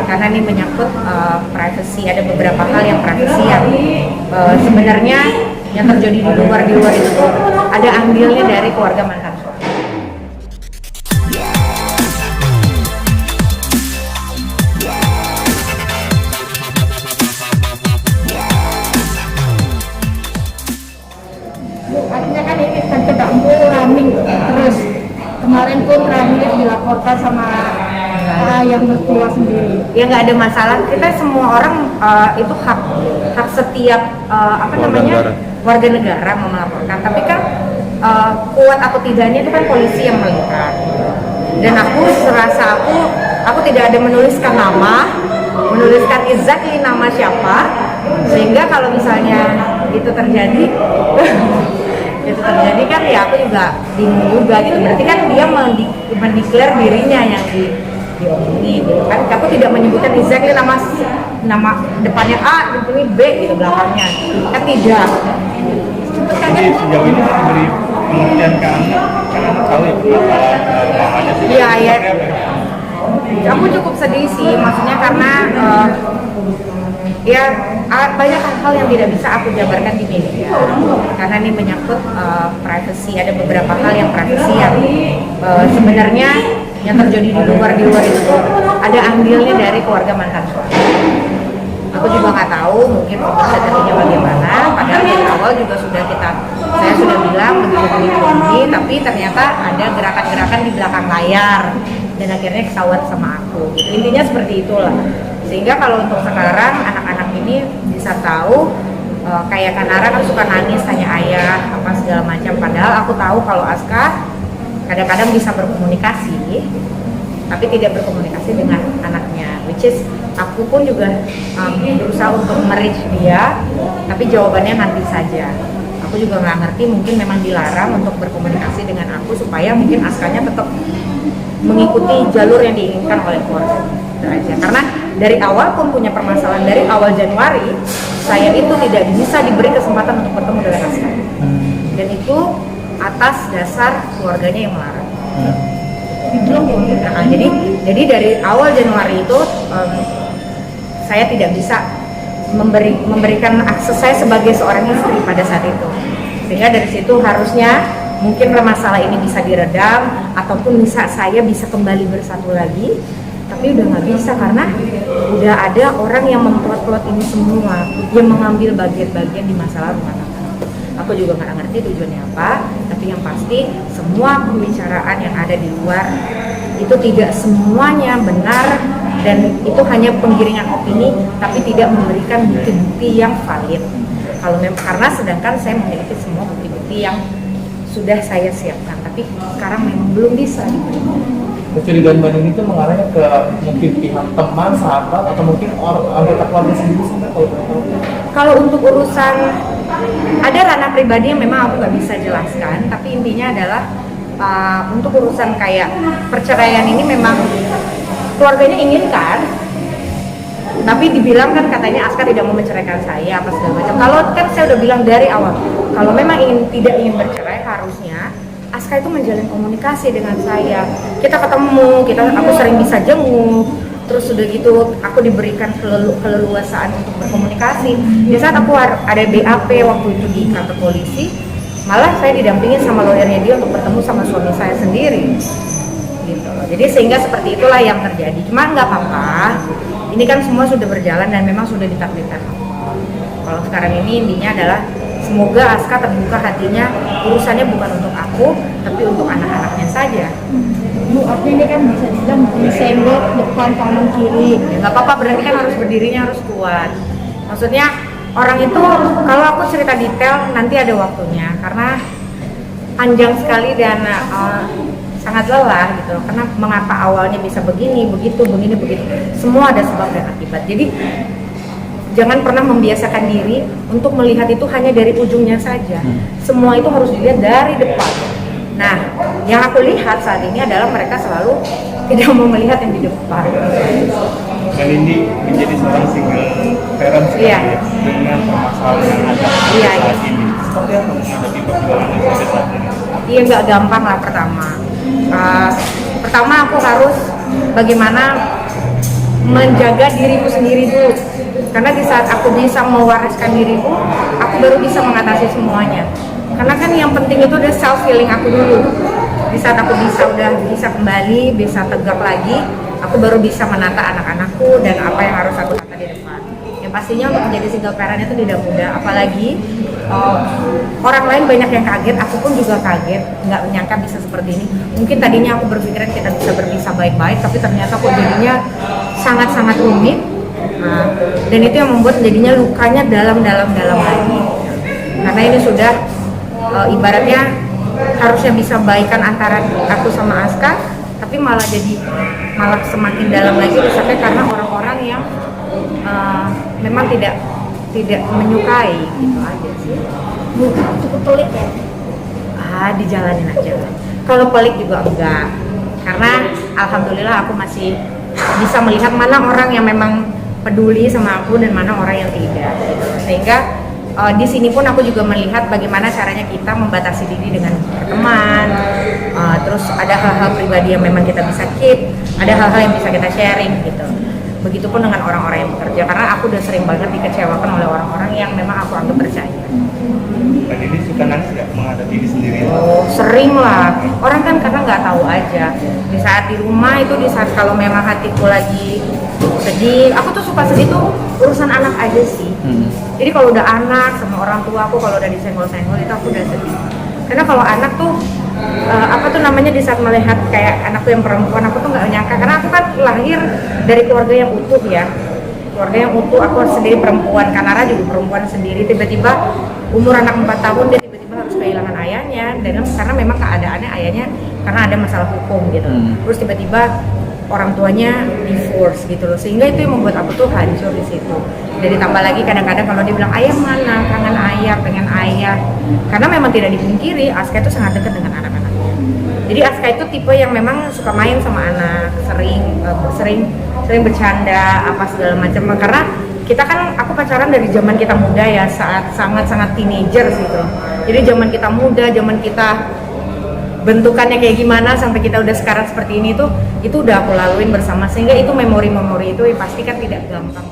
karena ini menyangkut privacy. Ada beberapa hal yang privacy yang sebenarnya yang terjadi di luar itu tuh ada andilnya dari keluarga mantan suami. Artinya kan ini kan kedambu running terus kemarin pun running dilaporkan sama yang mertua sendiri. Ya nggak ada masalah, kita semua orang itu hak setiap warga negara mau melaporkan, tapi kan kuat atau tidaknya itu kan polisi yang melihat. Dan aku serasa aku tidak ada menuliskan nama, menuliskan exactly nama siapa, sehingga kalau misalnya itu terjadi kan ya aku juga bingung juga gitu. Berarti kan dia mendeklar dirinya yang diomongin gitu kan. Aku tidak menyebutkan exactly nama depannya A, depannya B gitu belakangnya. Kan tidak. Jadi sejauh ini diberi pengertian ke anak, karena anak tahu ya namanya sih. Iya ya. Aku cukup sedih sih, maksudnya karena ya banyak hal yang tidak bisa aku jabarkan di media karena ini menyangkut privacy. Ada beberapa hal yang privacy yang sebenarnya yang terjadi di luar itu tuh ada andilnya dari keluarga mantan suami. Aku juga nggak tahu mungkin prosesnya bagaimana, padahal dari awal juga saya sudah bilang begini, tapi ternyata ada gerakan-gerakan di belakang layar dan akhirnya ketahuan sama aku. Intinya seperti itulah. Sehingga kalau untuk sekarang anak-anak ini bisa tahu kayak Kanara kan suka nangis tanya ayah apa segala macam, padahal aku tahu kalau Aska kadang-kadang bisa berkomunikasi tapi tidak berkomunikasi dengan anaknya, which is aku pun juga berusaha untuk merich dia, tapi jawabannya nanti saja. Aku juga nggak ngerti, mungkin memang dilarang untuk berkomunikasi dengan aku supaya mungkin Askanya tetap mengikuti jalur yang diinginkan oleh keluarga aja. Karena dari awal pun punya permasalahan, dari awal Januari saya itu tidak bisa diberi kesempatan untuk bertemu dengan Aska, dan itu atas dasar keluarganya yang melarang. Nah, jadi dari awal Januari itu saya tidak bisa memberikan akses saya sebagai seorang istri pada saat itu, sehingga dari situ harusnya mungkin masalah ini bisa diredam ataupun saya bisa kembali bersatu lagi, tapi udah nggak bisa karena udah ada orang yang memplot-plot ini semua, yang mengambil bagian-bagian di masalah rumah tangga. Aku juga nggak ngerti tujuannya apa, tapi yang pasti semua pembicaraan yang ada di luar itu tidak semuanya benar dan itu hanya penggiringan opini, tapi tidak memberikan bukti-bukti yang valid. Karena sedangkan saya memiliki semua bukti-bukti yang sudah saya siapkan, tapi sekarang memang belum bisa diberikan. Kecurigaan Mbak Nini itu mengarahnya ke mungkin pihak teman, sahabat, atau mungkin anggota keluarga sendiri sih, kalau untuk urusan ada ranah pribadi yang memang aku nggak bisa jelaskan, tapi intinya adalah untuk urusan kayak perceraian ini memang keluarganya inginkan, tapi dibilang kan katanya Aska tidak mau menceraikan saya apa segala macam. Kalau kan saya udah bilang dari awal, kalau memang tidak ingin bercerai harusnya Aska itu menjalin komunikasi dengan saya. Kita ketemu, aku sering bisa jenguk, terus udah gitu aku diberikan keleluasaan untuk berkomunikasi. Di saat aku ada BAP waktu itu di kantor polisi, malah saya didampingin sama lawyernya dia untuk bertemu sama suami saya sendiri. Gitu. Jadi sehingga seperti itulah yang terjadi. Cuma nggak apa-apa, ini kan semua sudah berjalan dan memang sudah ditakdirkan. Kalau sekarang ini intinya adalah semoga Aska terbuka hatinya, urusannya bukan untuk aku, tapi untuk anak-anaknya saja. Bu, artinya ini kan bisa dibilang disenggol depan kanan kiri. Ya nggak apa-apa, berarti kan harus berdirinya harus kuat. Maksudnya orang itu, kalau aku cerita detail nanti ada waktunya, karena panjang sekali dan sangat lelah gitu. Karena mengapa awalnya bisa begini, begitu. Semua ada sebab dan akibat. Jadi jangan pernah membiasakan diri untuk melihat itu hanya dari ujungnya saja. Semua itu harus dilihat dari depan. Nah, yang aku lihat saat ini adalah mereka selalu tidak mau melihat yang di depan. Dan ini menjadi seorang single parent Iya. dengan permasalahan yang ada saat ini. Seperti apa menghadapi perjuangan yang ada saat ini? Iya, nggak gampang lah pertama. Pertama aku harus bagaimana menjaga diriku sendiri dulu. Karena di saat aku bisa mewariskan diriku, aku baru bisa mengatasi semuanya. Karena kan yang penting itu udah self healing aku dulu. Di saat aku udah bisa kembali, bisa tegak lagi, aku baru bisa menata anak-anakku dan apa yang harus aku tata di depan. Yang pastinya untuk menjadi single parent itu tidak mudah, apalagi orang lain banyak yang kaget, aku pun juga kaget, nggak menyangka bisa seperti ini. Mungkin tadinya aku berpikiran kita bisa berpisah baik-baik, tapi ternyata kok jadinya sangat-sangat rumit. Nah, dan itu yang membuat jadinya lukanya dalam lagi. Karena ini sudah ibaratnya harusnya bisa baikan antara aku sama Aska, tapi malah semakin dalam lagi rusaknya karena orang-orang yang memang tidak menyukai gitu aja sih. Cukup pelik ya. Dijalanin aja. Kalau pelik juga enggak, karena alhamdulillah aku masih bisa melihat mana orang yang memang peduli sama aku dan mana orang yang tidak gitu. Sehingga di sini pun aku juga melihat bagaimana caranya kita membatasi diri dengan berteman. Terus ada hal-hal pribadi yang memang kita bisa keep, ada hal-hal yang bisa kita sharing gitu. Begitupun dengan orang-orang yang bekerja, karena aku udah sering banget dikecewakan oleh orang-orang yang memang aku anggap percaya. Mbak Didi suka nangis nggak menghadapi diri sendiri? Oh, sering lah. Orang kan karena nggak tahu aja. Di saat di rumah itu, di saat kalau memang hatiku lagi sedih, aku tuh suka sedih tuh urusan anak aja sih. Jadi kalau udah anak sama orang tua aku, kalau udah disenggol-senggol itu aku udah sedih. Karena kalau anak tuh di saat melihat kayak anakku yang perempuan, aku tuh nggak nyangka, karena aku kan lahir dari keluarga yang utuh ya, keluarga yang utuh. Aku sendiri perempuan, Kanara juga perempuan sendiri, tiba-tiba umur anak 4 tahun dia tiba-tiba harus kehilangan ayahnya, dan karena memang keadaannya ayahnya karena ada masalah hukum gitu. Terus tiba-tiba orang tuanya divorce gitu loh, sehingga itu yang membuat aku tuh hancur di situ. Dan ditambah lagi kadang-kadang kalau dia bilang ayah mana, kangen ayah, pengen ayah, karena memang tidak dipungkiri Aska itu sangat dekat dengan anak-anaknya. Jadi Aska itu tipe yang memang suka main sama anak, sering bercanda apa segala macam. Karena kita kan, aku pacaran dari zaman kita muda ya, saat sangat-sangat teenager gitu. Jadi zaman kita muda, zaman kita bentukannya kayak gimana sampai kita udah sekarang seperti ini tuh, itu udah aku laluin bersama, sehingga itu memori-memori itu pasti kan tidak gampang.